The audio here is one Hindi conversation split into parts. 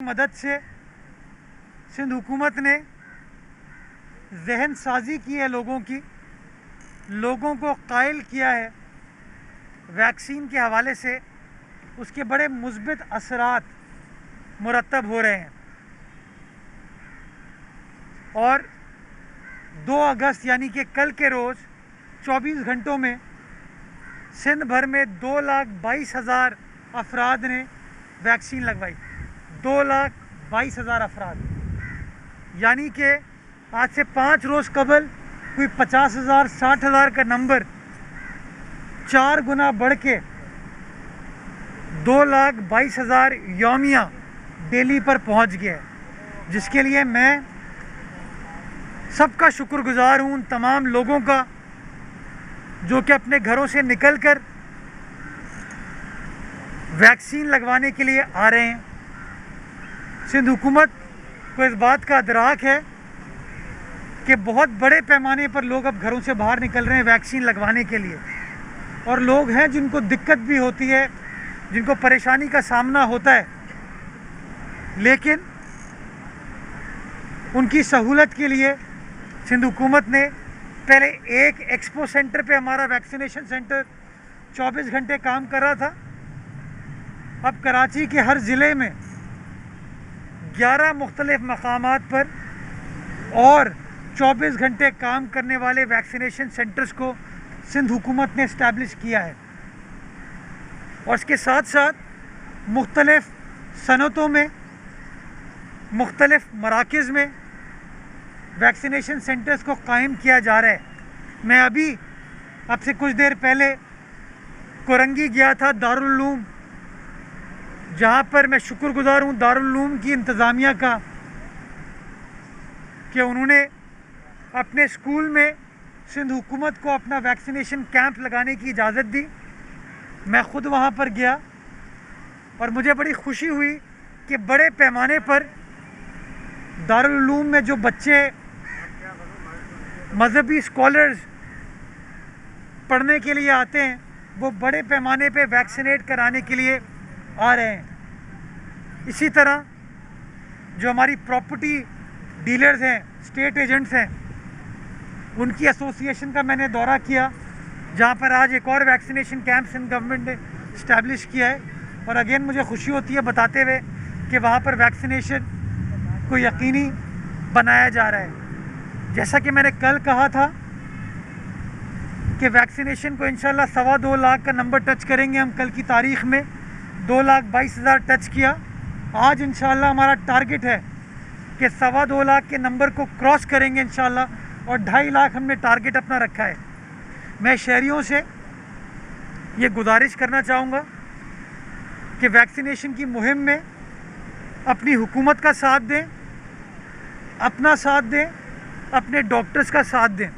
मदद से सिंध हुकूमत ने जहन साजी की है, लोगों को कायल किया है वैक्सीन के हवाले से। उसके बड़े मुस्बित असरात मुरतब हो रहे हैं और 2 अगस्त यानी कि कल के रोज़ 24 घंटों में सिंध भर में 2,22,000 अफराद ने वैक्सीन लगवाई। 2,22,000 अफराद, यानी कि आज से 5 रोज़ कबल कोई 50,000 60,000 का नंबर 4 गुना बढ़ के 2,22,000 यौमिया डेली पर पहुंच गया है, जिसके लिए मैं सबका शुक्रगुजार हूँ। उन तमाम लोगों का जो कि अपने घरों से निकलकर वैक्सीन लगवाने के लिए आ रहे हैं। सिंध हुकूमत को इस बात का अदराक है कि बहुत बड़े पैमाने पर लोग अब घरों से बाहर निकल रहे हैं वैक्सीन लगवाने के लिए, और लोग हैं जिनको दिक्कत भी होती है, जिनको परेशानी का सामना होता है, लेकिन उनकी सहूलत के लिए सिंध हुकूमत ने पहले एक एक्सपो सेंटर पे हमारा वैक्सीनेशन सेंटर 24 घंटे काम कर रहा था। अब कराची के हर ज़िले में 11 मुख्तलिफ मकामात पर और 24 घंटे काम करने वाले वैक्सीनेशन सेंटर्स को सिंध हुकूमत ने इस्टेब्लिश किया है। और इसके साथ साथ मुख्तलिफ सनतों में, मुख्तलिफ मराकज़ में वैक्सीनेशन सेंटर्स को कायम किया जा रहा है। मैं अभी अब से कुछ देर पहले कोरंगी गया था, दारुल उलूम, जहाँ पर मैं शुक्रगुजार हूँ दारुल उलूम की इंतज़ामिया का कि उन्होंने अपने स्कूल में सिंध हुकूमत को अपना वैक्सीनेशन कैंप लगाने की इजाज़त दी। मैं ख़ुद वहाँ पर गया और मुझे बड़ी खुशी हुई कि बड़े पैमाने पर दारुल उलूम में जो बच्चे मजहबी स्कॉलर्स पढ़ने के लिए आते हैं, वो बड़े पैमाने पे वैक्सीनेट कराने के लिए आ रहे हैं। इसी तरह जो हमारी प्रॉपर्टी डीलर्स हैं, स्टेट एजेंट्स हैं, उनकी एसोसिएशन का मैंने दौरा किया, जहाँ पर आज एक और वैक्सीनेशन कैंप सिंध गवर्नमेंट ने इस्टेब्लिश किया है। और अगेन मुझे खुशी होती है बताते हुए कि वहाँ पर वैक्सीनेशन को यकीनी बनाया जा रहा है। जैसा कि मैंने कल कहा था कि वैक्सीनेशन को इंशाल्लाह 2.25 लाख का नंबर टच करेंगे हम। कल की तारीख़ में 2,22,000 टच किया। आज इंशाल्लाह हमारा टारगेट है कि 2.25 लाख के नंबर को क्रॉस करेंगे इंशाल्लाह, और 2.5 लाख हमने टारगेट अपना रखा है। मैं शहरियों से ये गुजारिश करना चाहूँगा कि वैक्सीनेशन की मुहिम में अपनी हुकूमत का साथ दें, अपना साथ दें, अपने डॉक्टर्स का साथ दें।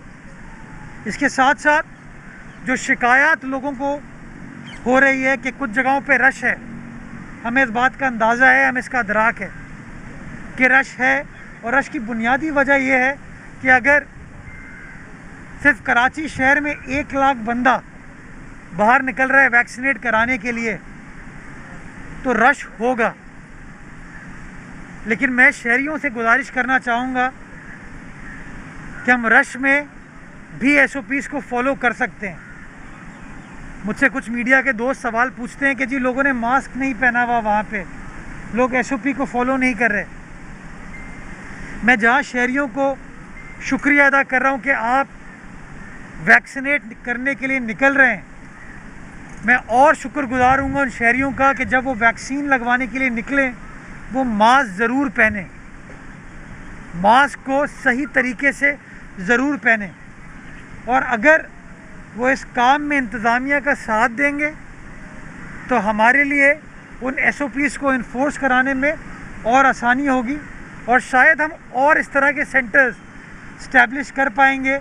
इसके साथ साथ जो शिकायत लोगों को हो रही है कि कुछ जगहों पे रश है, हमें इस बात का अंदाज़ा है, हमें इसका अदराक है कि रश है। और रश की बुनियादी वजह यह है कि अगर सिर्फ कराची शहर में 1 लाख बंदा बाहर निकल रहा है वैक्सीनेट कराने के लिए तो रश होगा। लेकिन मैं शहरियों से गुजारिश करना चाहूँगा कि हम रश में भी SOPs को फॉलो कर सकते हैं। मुझसे कुछ मीडिया के दोस्त सवाल पूछते हैं कि जी लोगों ने मास्क नहीं पहना हुआ, वहाँ पे लोग SOP को फॉलो नहीं कर रहे। मैं जहाँ शहरियों को शुक्रिया अदा कर रहा हूँ कि आप वैक्सीनेट करने के लिए निकल रहे हैं, मैं और शुक्रगुजार हूँ उन शहरियों का कि जब वो वैक्सीन लगवाने के लिए निकलें वो मास्क ज़रूर पहने, मास्क को सही तरीके से ज़रूर पहने। और अगर वो इस काम में इंतज़ामिया का साथ देंगे तो हमारे लिए उन SOPs को इन्फोर्स कराने में और आसानी होगी, और शायद हम और इस तरह के सेंटर्स इस्टेब्लिश कर पाएंगे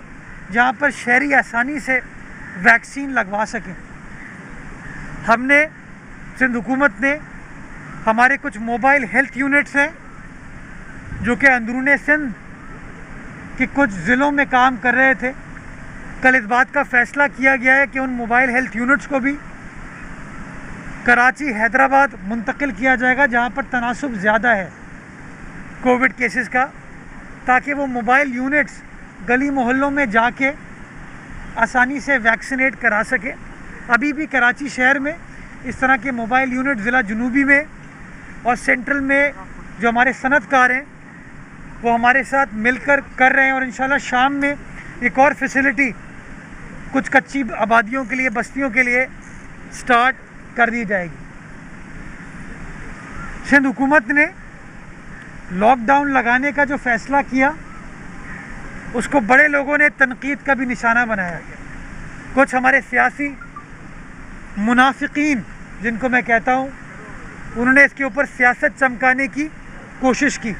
जहाँ पर शहरी आसानी से वैक्सीन लगवा सकें। हमने सिंध हुकूमत ने हमारे कुछ मोबाइल हेल्थ यूनिट्स हैं जो कि अंदरूने सिंध के कुछ ज़िलों में काम कर रहे थे। कल इस बात का फ़ैसला किया गया है कि उन मोबाइल हेल्थ यूनिट्स को भी कराची हैदराबाद मुंतकिल किया जाएगा जहाँ पर तनासुब ज़्यादा है कोविड केसेस का, ताकि वो मोबाइल यूनिट्स गली मोहल्लों में जाके आसानी से वैक्सीनेट करा सके। अभी भी कराची शहर में इस तरह के मोबाइल यूनिट ज़िला जनूबी में और सेंट्रल में जो हमारे सनतकार हैं वो हमारे साथ मिलकर कर रहे हैं, और इंशाल्लाह शाम में एक और फैसिलिटी कुछ कच्ची आबादियों के लिए, बस्तियों के लिए स्टार्ट कर दी जाएगी। सिंध हुकूमत ने लॉकडाउन लगाने का जो फ़ैसला किया उसको बड़े लोगों ने तनकीद का भी निशाना बनाया। कुछ हमारे सियासी मुनाफिकीन जिनको मैं कहता हूँ, उन्होंने इसके ऊपर सियासत चमकाने की कोशिश की।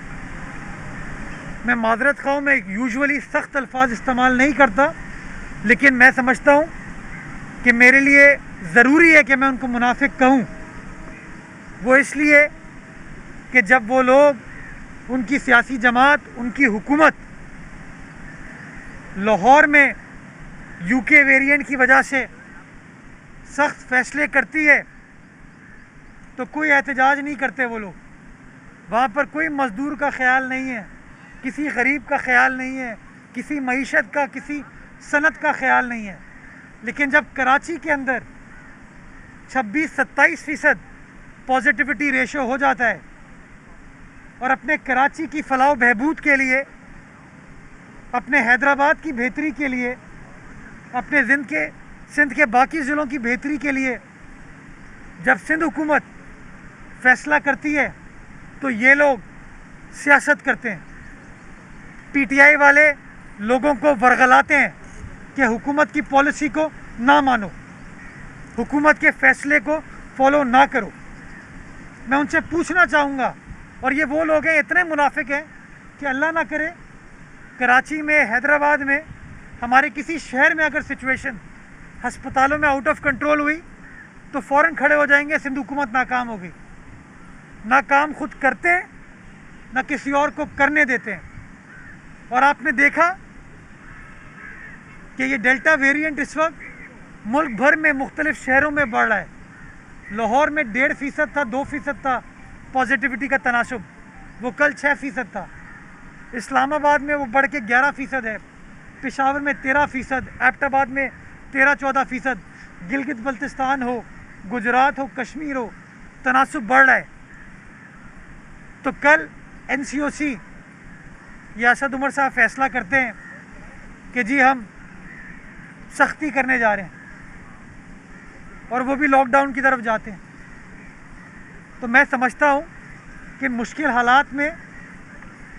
मैं माजरत खा हूँ, मैं यूजुअली सख्त अल्फाज इस्तेमाल नहीं करता, लेकिन मैं समझता हूँ कि मेरे लिए ज़रूरी है कि मैं उनको मुनाफिक कहूँ। वो इसलिए कि जब वो लोग, उनकी सियासी जमात, उनकी हुकूमत लाहौर में यूके वेरिएंट की वजह से सख्त फैसले करती है तो कोई एहतजाज नहीं करते वो लोग। वहाँ पर कोई मज़दूर का ख्याल नहीं है, किसी गरीब का ख्याल नहीं है, किसी मईशत का, किसी सनत का ख्याल नहीं है। लेकिन जब कराची के अंदर 26-27% पॉजिटिविटी रेशो हो जाता है और अपने कराची की फलाह बहबूद के लिए, अपने हैदराबाद की बेहतरी के लिए, अपने सिंध के बाकी ज़िलों की बेहतरी के लिए जब सिंध हुकूमत फ़ैसला करती है तो ये लोग सियासत करते हैं। पीटीआई वाले लोगों को वर्गलाते हैं कि हुकूमत की पॉलिसी को ना मानो, हुकूमत के फ़ैसले को फॉलो ना करो। मैं उनसे पूछना चाहूँगा, और ये वो लोग हैं, इतने मुनाफिक हैं कि अल्लाह ना करे कराची में, हैदराबाद में, हमारे किसी शहर में अगर सिचुएशन हस्पतालों में आउट ऑफ कंट्रोल हुई तो फ़ौरन खड़े हो जाएंगे, सिंध हुकूमत नाकाम हो गई। ना काम खुद करते हैं, ना किसी और को करने देते हैं। और आपने देखा कि ये डेल्टा वेरिएंट इस वक्त मुल्क भर में मुख्तलिफ शहरों में बढ़ रहा है। लाहौर में 1.5% था, 2% था पॉजिटिविटी का तनासुब, वो कल 6% था। इस्लामाबाद में वो बढ़ के 11% है, पेशावर में 13%, एबटाबाद में 13-14%, गिलगित बल्तिस्तान हो, गुजरात हो, कश्मीर हो, तनासुब बढ़ रहा है। तो कल NCOC या असद उमर साहब फैसला करते हैं कि जी हम सख्ती करने जा रहे हैं, और वो भी लॉकडाउन की तरफ जाते हैं। तो मैं समझता हूँ कि मुश्किल हालात में,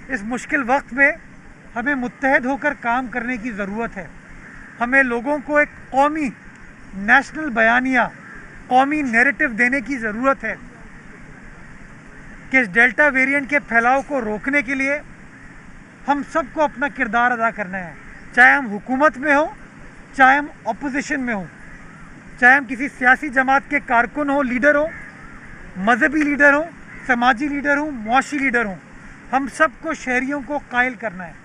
इस मुश्किल वक्त में हमें मुत्तहद होकर काम करने की ज़रूरत है। हमें लोगों को एक कौमी नेशनल बयानिया, कौमी नैरेटिव देने की ज़रूरत है कि इस डेल्टा वेरिएंट के फैलाव को रोकने के लिए हम सबको अपना किरदार अदा करना है। चाहे हम हुकूमत में हो, चाहे हम अपोजिशन में हो, चाहे हम किसी सियासी जमात के कारकुन हो, लीडर हो, मजहबी लीडर हो, समाजी लीडर हो, मुआशी लीडर हो, हम सबको शहरियों को कायल करना है।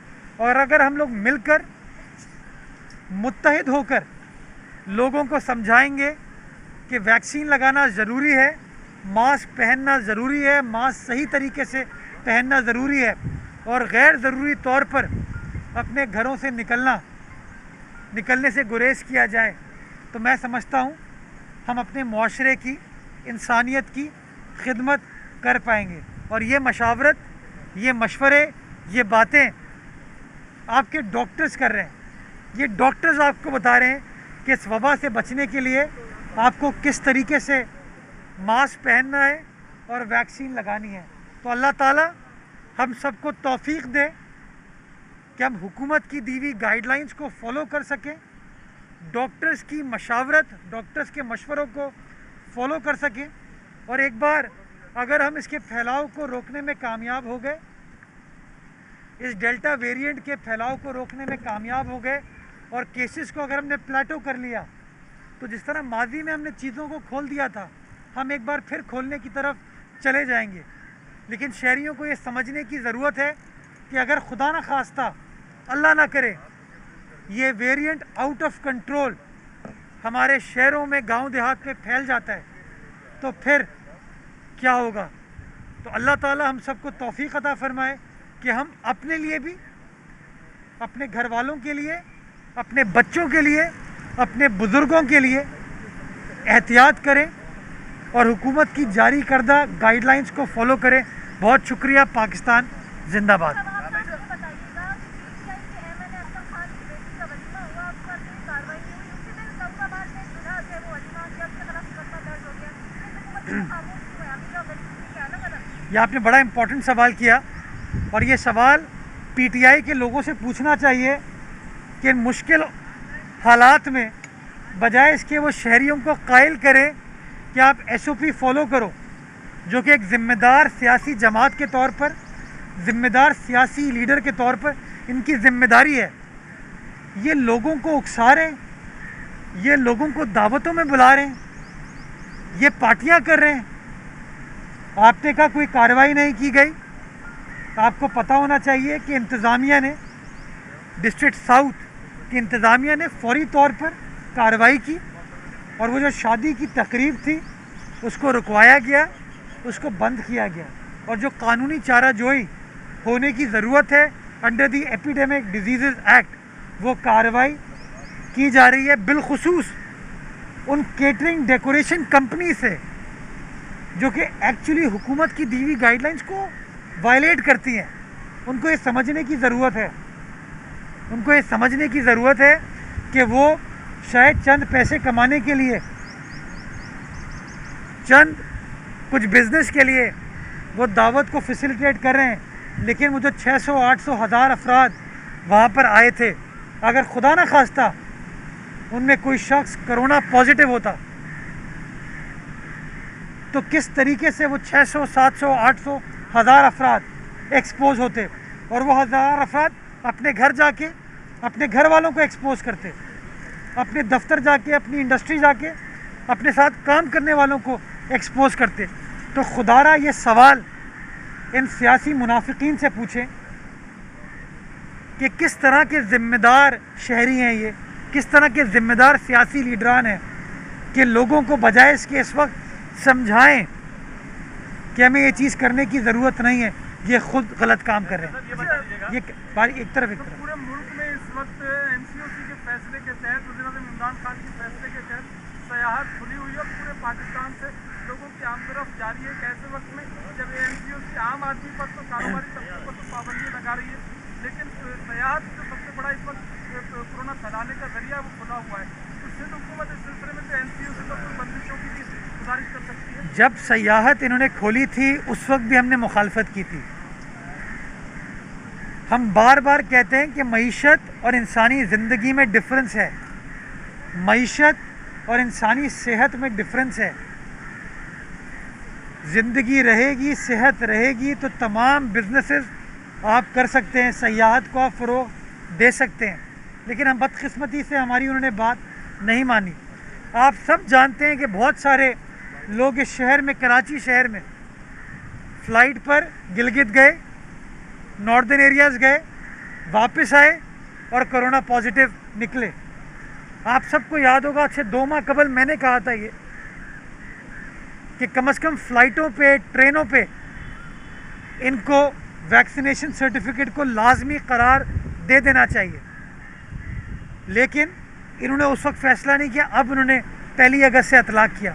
और अगर हम लोग मिलकर मुत्तहिद होकर लोगों को समझाएंगे कि वैक्सीन लगाना ज़रूरी है, मास्क पहनना ज़रूरी है, मास्क सही तरीके से पहनना ज़रूरी है, और गैर ज़रूरी तौर पर अपने घरों से निकलने से गुरेज किया जाए, तो मैं समझता हूँ हम अपने मुआशरे की, इंसानियत की खिदमत कर पाएंगे। और ये मशावरत, ये मशवरे, ये बातें आपके डॉक्टर्स कर रहे हैं। ये डॉक्टर्स आपको बता रहे हैं कि इस वबा से बचने के लिए आपको किस तरीके से मास्क पहनना है और वैक्सीन लगानी है। तो अल्लाह ताला हम सबको तौफीक दे कि हम हुकूमत की दी हुई गाइडलाइंस को फॉलो कर सकें, डॉक्टर्स की मशावरत, डॉक्टर्स के मशवरों को फॉलो कर सकें। और एक बार अगर हम इसके फैलाव को रोकने में कामयाब हो गए, इस डेल्टा वेरिएंट के फैलाव को रोकने में कामयाब हो गए, और केसेस को अगर हमने प्लेटो कर लिया, तो जिस तरह माजी में हमने चीज़ों को खोल दिया था, हम एक बार फिर खोलने की तरफ चले जाएंगे। लेकिन शहरियों को ये समझने की ज़रूरत है कि अगर खुदा न खास्ता, अल्लाह ना करे, ये वेरिएंट आउट ऑफ कंट्रोल हमारे शहरों में, गांव देहात में फैल जाता है, तो फिर क्या होगा। तो अल्लाह ताला हम सबको तौफीक अता फरमाए कि हम अपने लिए भी, अपने घर वालों के लिए, अपने बच्चों के लिए, अपने बुज़ुर्गों के लिए एहतियात करें और हुकूमत की जारी करदा गाइडलाइंस को फॉलो करें। बहुत शुक्रिया। पाकिस्तान जिंदाबाद। ये आपने बड़ा इम्पोर्टेंट सवाल किया और ये सवाल पीटीआई के लोगों से पूछना चाहिए कि इन मुश्किल हालात में बजाय इसके वो शहरियों को कायल करें कि आप एसओपी फॉलो करो, जो कि एक ज़िम्मेदार सियासी जमात के तौर पर, ज़िम्मेदार सियासी लीडर के तौर पर इनकी ज़िम्मेदारी है। ये लोगों को उकसा रहे हैं, ये लोगों को दावतों में बुला रहे हैं, ये पार्टियां कर रहे हैं। आपने कहा कोई कार्रवाई नहीं की गई। आपको पता होना चाहिए कि इंतज़ामिया ने, डिस्ट्रिक्ट साउथ की इंतज़ामिया ने फौरी तौर पर कार्रवाई की और वो जो शादी की तकरीब थी उसको रुकवाया गया, उसको बंद किया गया। और जो कानूनी चाराजोई होने की ज़रूरत है under the epidemic disease act, वो कार्रवाई की जा रही है, बिलखुसूस उन केटरिंग डेकोरेशन कंपनी से जो कि एक्चुअली हुकूमत की दी हुई गाइडलाइंस को वायलेट करती हैं। उनको ये समझने की ज़रूरत है, उनको ये समझने की ज़रूरत है कि वो शायद चंद पैसे कमाने के लिए, चंद कुछ बिजनेस के लिए वो दावत को फैसिलिटेट कर रहे हैं, लेकिन वो जो 600, 800, 1000 अफराद वहाँ पर आए थे, अगर खुदा न खास्ता उनमें कोई शख्स कोरोना पॉजिटिव होता तो किस तरीके से वो 600, 700, 800, 1000 अफराद एक्सपोज होते और वो 1000 अफराद अपने घर जाके अपने घर वालों को एक्सपोज करते, अपने दफ्तर जाके, अपनी इंडस्ट्री जाके अपने साथ काम करने वालों को एक्सपोज करते। तो खुदारा ये सवाल इन सियासी मुनाफिकीन से पूछें कि किस तरह के ज़िम्मेदार शहरी हैं ये, किस तरह के ज़िम्मेदार सियासी लीडरान हैं कि लोगों को बजाय इसके इस वक्त समझाएं कि हमें ये चीज़ करने की ज़रूरत नहीं है, ये खुद गलत काम कर रहे हैं। ये एक तरफ पूरे मुल्क में इस वक्त एमसीओसी के फैसले के तहत, वज़ीर-ए-आज़म इमरान खान के फैसले के तहत सयाहत खुली हुई है और पूरे पाकिस्तान से लोगों की आमदरफ्त जारी है। ऐसे वक्त में जब एमसीओसी आम आदमी पर तो कारोबारी तबके पर तो पाबंदी लगा रही है, लेकिन सयाहत जो सबसे बड़ा इस वक्त कोरोना फैलाने का जरिया वो खुला हुआ है। तो सिंध हुकूमत इस सिलसिले में तो एमसीओसी पर कुछ बंदिशों की भी गुजारिश कर सकती है। जब सयाहत इन्होंने खोली थी उस वक्त भी हमने मुखालफत की थी। हम बार बार कहते हैं कि मईशत और इंसानी ज़िंदगी में डिफरेंस है, मईशत और इंसानी सेहत में डिफरेंस है। ज़िंदगी रहेगी, सेहत रहेगी तो तमाम बिजनेसेस आप कर सकते हैं, सयाहत को आप फ़रोग़ दे सकते हैं, लेकिन हम बदकिस्मती से हमारी उन्होंने बात नहीं मानी। आप सब जानते हैं कि बहुत सारे लोग इस शहर में, कराची शहर में फ़्लाइट पर गिलगित गए, नॉर्दर्न एरियाज़ गए, वापस आए और कोरोना पॉजिटिव निकले। आप सबको याद होगा अच्छे 2 माह कबल मैंने कहा था ये कि कम से कम फ़्लाइटों पे, ट्रेनों पे इनको वैक्सीनेशन सर्टिफिकेट को लाजमी करार दे देना चाहिए, लेकिन इन्होंने उस वक्त फ़ैसला नहीं किया। अब उन्होंने 1 अगस्त से इतलाक़ किया।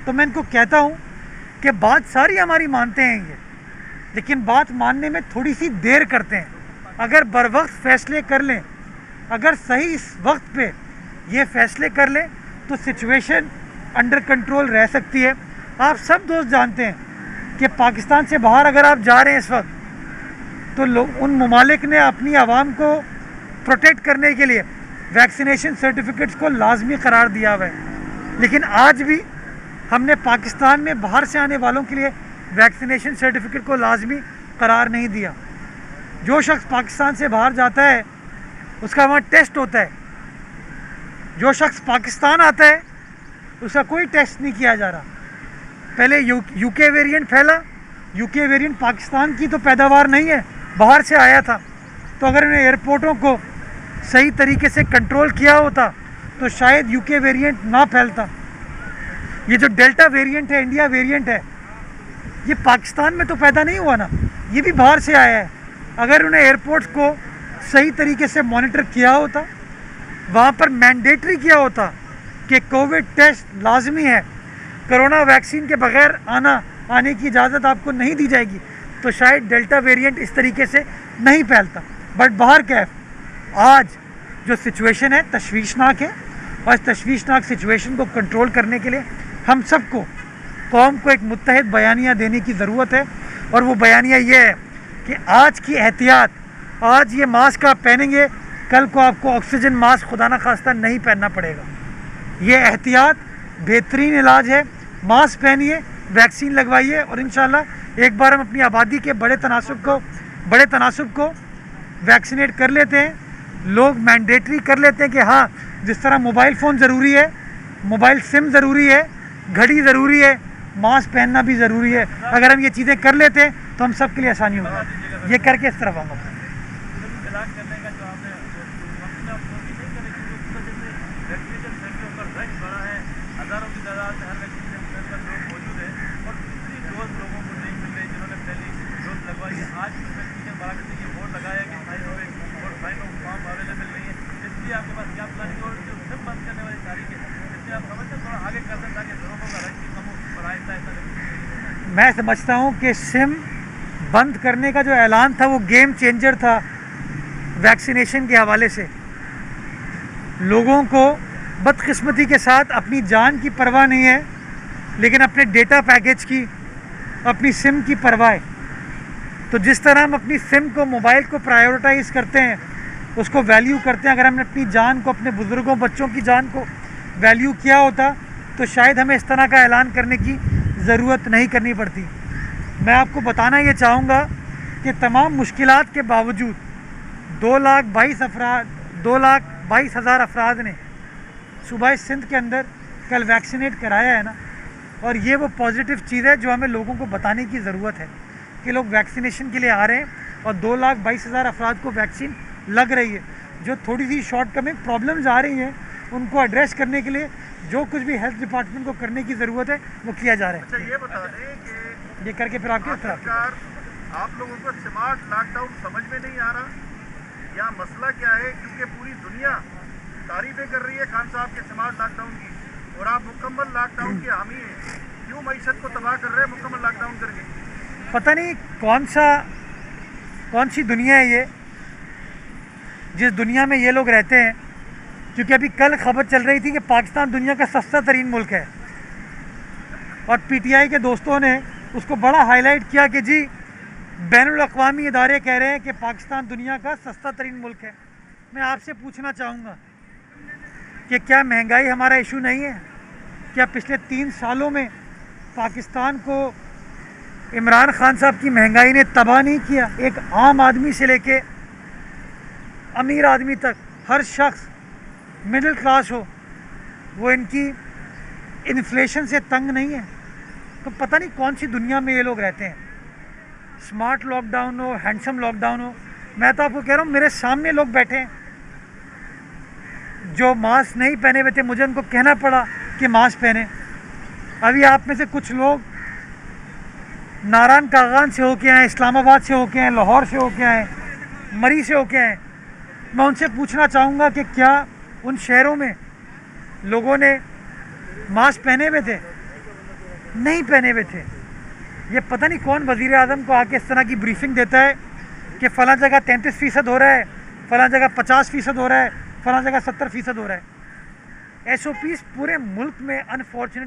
तो मैं इनको कहता हूँ कि बात सारी हमारी मानते हैं ये, लेकिन बात मानने में थोड़ी सी देर करते हैं। अगर बर वक्त फ़ैसले कर लें, अगर सही इस वक्त पे ये फ़ैसले कर लें तो सिचुएशन अंडर कंट्रोल रह सकती है। आप सब दोस्त जानते हैं कि पाकिस्तान से बाहर अगर आप जा रहे हैं इस वक्त तो लोग, उन ममालिक ने अपनी आवाम को प्रोटेक्ट करने के लिए वैक्सीनेशन सर्टिफिकेट्स को लाजमी करार दिया हुआ है, लेकिन आज भी हमने पाकिस्तान में बाहर से आने वालों के लिए वैक्सीनेशन सर्टिफिकेट को लाजमी करार नहीं दिया। जो शख्स पाकिस्तान से बाहर जाता है उसका वहाँ टेस्ट होता है, जो शख्स पाकिस्तान आता है उसका कोई टेस्ट नहीं किया जा रहा। पहले यूके वेरिएंट फैला, यूके वेरिएंट पाकिस्तान की तो पैदावार नहीं है, बाहर से आया था। तो अगर इन्हें एयरपोर्टों को सही तरीके से कंट्रोल किया होता तो शायद यूके वेरिएंट ना फैलता। ये जो डेल्टा वेरिएंट है, इंडिया वेरिएंट है, ये पाकिस्तान में तो पैदा नहीं हुआ ना, ये भी बाहर से आया है। अगर उन्हें एयरपोर्ट्स को सही तरीके से मॉनिटर किया होता, वहाँ पर मैंडेटरी किया होता कि कोविड टेस्ट लाजमी है, कोरोना वैक्सीन के बगैर आने की इजाज़त आपको नहीं दी जाएगी, तो शायद डेल्टा वेरिएंट इस तरीके से नहीं फैलता। बट बाहर कैफ आज जो सिचुएशन है तशवीशनाक है, और इस तशवीशनाक सिचुएशन को कंट्रोल करने के लिए हम सबको, कौम को एक मुत्तहिद बयानिया देने की ज़रूरत है। और वो बयानिया ये है कि आज की एहतियात, आज ये मास्क आप पहनेंगे, कल को आपको ऑक्सीजन मास्क खुदा न खास्ता नहीं पहनना पड़ेगा। ये एहतियात बेहतरीन इलाज है। मास्क पहनिए, वैक्सीन लगवाइए, और इंशाल्लाह एक बार हम अपनी आबादी के बड़े तनासुब को वैक्सीनेट कर लेते हैं, लोग मैंडेटरी कर लेते हैं कि हाँ, जिस तरह मोबाइल फ़ोन ज़रूरी है, मोबाइल सिम ज़रूरी है, घड़ी ज़रूरी है, मास्क पहनना भी ज़रूरी है। अगर हम ये चीज़ें कर लेते हैं तो हम सब के लिए आसानी होगी। ये करके इस तरफ आऊँगा। हज़ारों की तादाद में हर वैक्सीनेशन सेंटर लोग मौजूद हैं और दूसरी डोज लोगों को नहीं मिल रही जिन्होंने पहली डोज लगवाई है। आज भी वैक्सीनेशन बाकायदे ये बोर्ड लगाया कि साइन और साइन ऑफ फॉर्म अवेलेबल नहीं है, इसलिए आपके पास क्या प्लानिंग और जो सिम बंद करने वाली तारीख है, इसलिए आप समझते थोड़ा आगे कर दें ताकि लोगों का रश भी कम हो और आहिस्ता आहिस्ता। मैं समझता हूँ कि सिम बंद करने का जो ऐलान था वो गेम चेंजर था वैक्सीनेशन के हवाले से। लोगों को बदकिस्मती के साथ अपनी जान की परवाह नहीं है, लेकिन अपने डेटा पैकेज की, अपनी सिम की परवाह है। तो जिस तरह हम अपनी सिम को, मोबाइल को प्रायोरिटाइज़ करते हैं, उसको वैल्यू करते हैं, अगर हमने अपनी जान को, अपने बुज़ुर्गों, बच्चों की जान को वैल्यू किया होता तो शायद हमें इस तरह का ऐलान करने की ज़रूरत नहीं करनी पड़ती। मैं आपको बताना ये चाहूँगा कि तमाम मुश्किलात के बावजूद 2,22,000 अफराद ने सूबाई सिंध के अंदर कल वैक्सीनेट कराया है ना। और ये वो पॉजिटिव चीज़ है जो हमें लोगों को बताने की ज़रूरत है कि लोग वैक्सीनेशन के लिए आ रहे हैं और 2,22,000 अफराद को वैक्सीन लग रही है। जो थोड़ी सी शॉर्टकमिंग प्रॉब्लम्स आ रही हैं उनको एड्रेस करने के लिए जो कुछ भी हेल्थ डिपार्टमेंट को करने की ज़रूरत है वो किया जा रहा है। अच्छा, ये बता दें कि ये करके फिर आपके सरकार आप लोगों को स्मार्ट लॉकडाउन समझ में नहीं आ रहा, या मसला क्या है? क्योंकि पूरी दुनिया तारीफें कर रही है खान साहब के स्मार्ट लॉकडाउन की, और आप मुकम्मल लॉकडाउन के हामी हैं, क्यों मईशत को तबाह कर रहे हैं मुकम्मल लॉकडाउन करके? पता नहीं कौन सी दुनिया है ये, जिस दुनिया में ये लोग रहते हैं। क्योंकि अभी कल खबर चल रही थी कि पाकिस्तान दुनिया का सस्ता तरीन मुल्क है, और पीटीआई के दोस्तों ने उसको बड़ा हाईलाइट किया कि जी बैनुल अक़वामी इदारे कह रहे हैं कि पाकिस्तान दुनिया का सस्ता तरीन मुल्क है। मैं आपसे पूछना चाहूँगा कि क्या महंगाई हमारा इशू नहीं है? क्या पिछले 3 सालों में पाकिस्तान को इमरान खान साहब की महंगाई ने तबाह नहीं किया? एक आम आदमी से लेके अमीर आदमी तक, हर शख्स मिडिल क्लास हो, वो इनकी इन्फ्लेशन से तंग नहीं है। तो पता नहीं कौन सी दुनिया में ये लोग रहते हैं। स्मार्ट लॉकडाउन हो, हैंडसम लॉकडाउन हो, मैं तो आपको कह रहा हूँ मेरे सामने लोग बैठे हैं जो मास्क नहीं पहने हुए थे, मुझे उनको कहना पड़ा कि मास्क पहने। अभी आप में से कुछ लोग नारायण कागान से होके आए, इस्लामाबाद से होके आए, लाहौर से होके आए, मरी से होके आए। मैं उनसे पूछना चाहूँगा कि क्या उन शहरों में लोगों ने मास्क पहने हुए थे? नहीं पहने हुए थे। ये पता नहीं कौन वज़ीर आज़म को आके इस तरह की ब्रीफिंग देता है कि फ़लाँ जगह 33% हो रहा है, फ़लाँ जगह 50% हो रहा है, फ़लाँ जगह 70% हो रहा है। SOPs पूरे मुल्क में अनफॉर्चुनेटली